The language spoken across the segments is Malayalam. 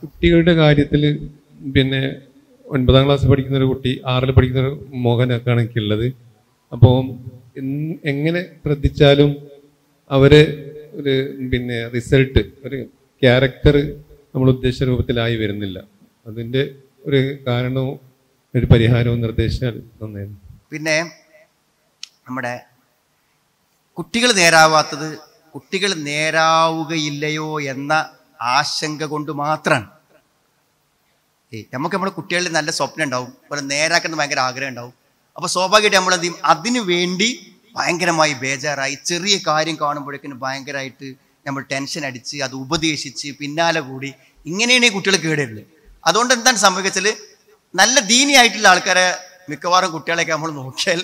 കുട്ടികളുടെ കാര്യത്തിൽ പിന്നെ 9ാം ക്ലാസ് പഠിക്കുന്ന ഒരു കുട്ടി 6ൽ പഠിക്കുന്ന ഒരു മോഹനൊക്കെ എനിക്കുള്ളത്. അപ്പോൾ എങ്ങനെ ശ്രദ്ധിച്ചാലും അവര് ഒരു പിന്നെ റിസൾട്ട് ഒരു ക്യാരക്ടർ നമ്മൾ ഉദ്ദേശിച്ച രൂപത്തിലായി വരുന്നില്ല. അതിൻ്റെ ഒരു കാരണവും ഒരു പരിഹാരവും നിർദ്ദേശിച്ചാൽ നന്നായിരുന്നു. പിന്നെ നമ്മുടെ കുട്ടികൾ നേരാവാത്തത് കുട്ടികൾ നേരാവുകയില്ലയോ എന്ന ആശങ്ക കൊണ്ട് മാത്രമാണ്. നമുക്ക് നമ്മുടെ കുട്ടികളിൽ നല്ല സ്വപ്നം ഉണ്ടാവും, പോലെ നേരാക്കുന്ന ഭയങ്കര ആഗ്രഹം ഉണ്ടാവും. അപ്പോൾ സ്വാഭാവികമായിട്ട് നമ്മൾ എന്ത് ചെയ്യും, അതിനു വേണ്ടി ഭയങ്കരമായി ബേജാറായി ചെറിയ കാര്യം കാണുമ്പോഴേക്കിനും ഭയങ്കരമായിട്ട് നമ്മൾ ടെൻഷൻ അടിച്ച് അത് ഉപദേശിച്ച് പിന്നാലെ കൂടി ഇങ്ങനെയാണ് ഈ കുട്ടികൾ കേടരുത്. അതുകൊണ്ട് എന്താണ് സംഭവിച്ചാൽ നല്ല ദീനിയായിട്ടുള്ള ആൾക്കാരെ മിക്കവാറും കുട്ടികളെയൊക്കെ നമ്മൾ നോക്കിയാൽ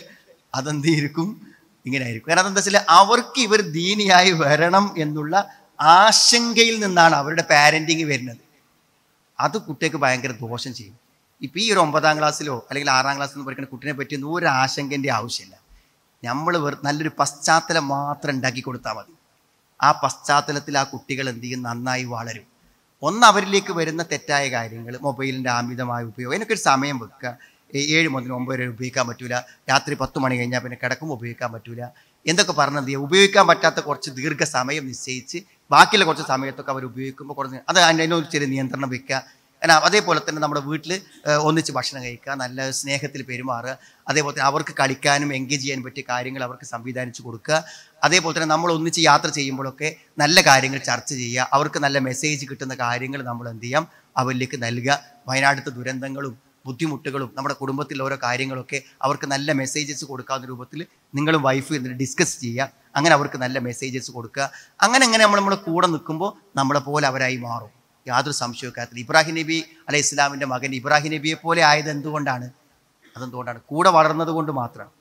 അതെന്ത് ഇരിക്കും, ഇങ്ങനെ ആയിരിക്കും. കാരണം അതെന്താ വെച്ചാൽ അവർക്ക് ഇവർ ദീനിയായി വരണം എന്നുള്ള ആശങ്കയിൽ നിന്നാണ് അവരുടെ പാരൻറ്റിങ് വരുന്നത്. അത് കുട്ടിക്ക് ഭയങ്കര ദോഷം ചെയ്യും. ഇപ്പം ഈ ഒരു 9ാം ക്ലാസ്സിലോ അല്ലെങ്കിൽ 6ാം ക്ലാസ്സിലോ പഠിക്കുന്ന കുട്ടിനെ പറ്റിയൊന്നും ഒരു ആശങ്കൻ്റെ ആവശ്യമില്ല. നമ്മൾ നല്ലൊരു പശ്ചാത്തലം മാത്രം ഉണ്ടാക്കി കൊടുത്താൽ മതി. ആ പശ്ചാത്തലത്തിൽ ആ കുട്ടികൾ എന്ത് ചെയ്യും, നന്നായി വളരും. ഒന്ന് അവരിലേക്ക് വരുന്ന തെറ്റായ കാര്യങ്ങൾ, മൊബൈലിൻ്റെ അമിതമായ ഉപയോഗം, അതിനൊക്കെ ഒരു സമയം വെക്കുക. 7 മുതൽ 9 വരെ ഉപയോഗിക്കാൻ പറ്റൂല, രാത്രി 10 മണി കഴിഞ്ഞാൽ പിന്നെ കിടക്കുമ്പോൾ ഉപയോഗിക്കാൻ പറ്റൂല എന്തൊക്കെ പറഞ്ഞത് ചെയ്യുക. ഉപയോഗിക്കാൻ പറ്റാത്ത കുറച്ച് ദീർഘസമയം നിശ്ചയിച്ച് ബാക്കിയുള്ള കുറച്ച് സമയത്തൊക്കെ അവർ ഉപയോഗിക്കുമ്പോൾ കുറച്ച് അത് അതിനൊരു ചെറിയ നിയന്ത്രണം വെക്കുക. കാരണം അതേപോലെ തന്നെ നമ്മുടെ വീട്ടിൽ ഒന്നിച്ച് ഭക്ഷണം കഴിക്കുക, നല്ല സ്നേഹത്തിൽ പെരുമാറുക. അതേപോലെ തന്നെ അവർക്ക് കളിക്കാനും എൻഗേജ് ചെയ്യാനും പറ്റിയ കാര്യങ്ങൾ അവർക്ക് സംവിധാനിച്ച് കൊടുക്കുക. അതേപോലെ തന്നെ നമ്മൾ ഒന്നിച്ച് യാത്ര ചെയ്യുമ്പോഴൊക്കെ നല്ല കാര്യങ്ങൾ ചർച്ച ചെയ്യുക. അവർക്ക് നല്ല മെസ്സേജ് കിട്ടുന്ന കാര്യങ്ങൾ നമ്മൾ എന്ത് ചെയ്യാം, അവരിലേക്ക് നൽകുക. വയനാട്ടിലത്തെ ദുരന്തങ്ങളും ബുദ്ധിമുട്ടുകളും നമ്മുടെ കുടുംബത്തിൽ ഓരോ കാര്യങ്ങളൊക്കെ അവർക്ക് നല്ല മെസ്സേജസ് കൊടുക്കാവുന്ന രൂപത്തിൽ നിങ്ങളും വൈഫ് എന്നിട്ട് ഡിസ്കസ് ചെയ്യുക. അങ്ങനെ അവർക്ക് നല്ല മെസ്സേജസ് കൊടുക്കുക. അങ്ങനെ നമ്മൾ നമ്മുടെ കൂടെ നിൽക്കുമ്പോൾ നമ്മളെ പോലെ അവരായി മാറും, യാതൊരു സംശയവും. ഇബ്രാഹിം നബി അലൈഹി ഇസ്ലാമിൻ്റെ മകൻ ഇബ്രാഹിം നബിയെ പോലെ ആയത് എന്തുകൊണ്ടാണ്? അതെന്തുകൊണ്ടാണ്? കൂടെ വളർന്നത് കൊണ്ട് മാത്രമാണ്.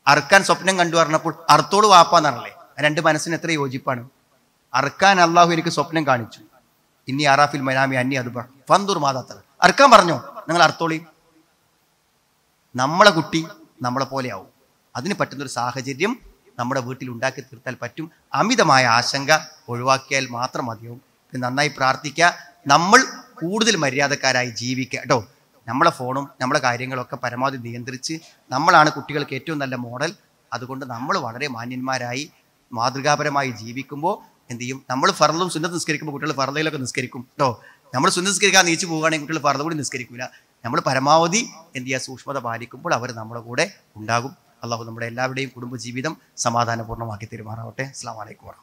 അറുക്കാൻ സ്വപ്നം കണ്ടു പറഞ്ഞപ്പോൾ അർത്തോട് വാപ്പാന്നറില്ലേ, രണ്ട് മനസ്സിന് എത്ര യോജിപ്പാണ്. അറുക്കാൻ അള്ളാഹു എനിക്ക് സ്വപ്നം കാണിച്ചു, ഇനി അറാഫിൽ മനാമി അന്നി അത് ഫന്ദുർ മാതാത്തർ, അറുക്കാൻ പറഞ്ഞോ, നിങ്ങൾ അർത്തോളി. നമ്മളെ കുട്ടി നമ്മളെ പോലെ ആവും. അതിന് പറ്റുന്നൊരു സാഹചര്യം നമ്മുടെ വീട്ടിൽ ഉണ്ടാക്കി തീർത്താൽ പറ്റും. അമിതമായ ആശങ്ക ഒഴിവാക്കിയാൽ മാത്രം മതിയാവും. നന്നായി പ്രാർത്ഥിക്കുക, നമ്മൾ കൂടുതൽ മര്യാദക്കാരായി ജീവിക്കുക കേട്ടോ. നമ്മളെ ഫോണും നമ്മളെ കാര്യങ്ങളൊക്കെ പരമാവധി നിയന്ത്രിച്ച്, നമ്മളാണ് കുട്ടികൾക്ക് ഏറ്റവും നല്ല മോഡൽ. അതുകൊണ്ട് നമ്മൾ വളരെ മാന്യന്മാരായി മാതൃകാപരമായി ജീവിക്കുമ്പോൾ എന്ത് ചെയ്യും, നമ്മൾ ഫർളും സുന്നത്ത് നിസ്കരിക്കുമ്പോൾ കുട്ടികൾ ഫർളയിലൊക്കെ നിസ്കരിക്കും കേട്ടോ. നമ്മൾ സുന്നത്ത് നിസ്കരിക്കാൻ നീച്ചു പോവുകയാണെങ്കിൽ കുട്ടികൾ ഫർള കൂടി നിസ്കരിക്കില്ല. നമ്മൾ പരമാവധി എന്ത് ചെയ്യുക, സൂക്ഷ്മത പാലിക്കുമ്പോൾ അവർ നമ്മുടെ കൂടെ ഉണ്ടാകും. അള്ളാഹു നമ്മുടെ എല്ലാവരുടെയും കുടുംബജീവിതം സമാധാനപൂർണ്ണമാക്കി തരുമാറാവട്ടെ. അസ്സലാമു അലൈക്കും.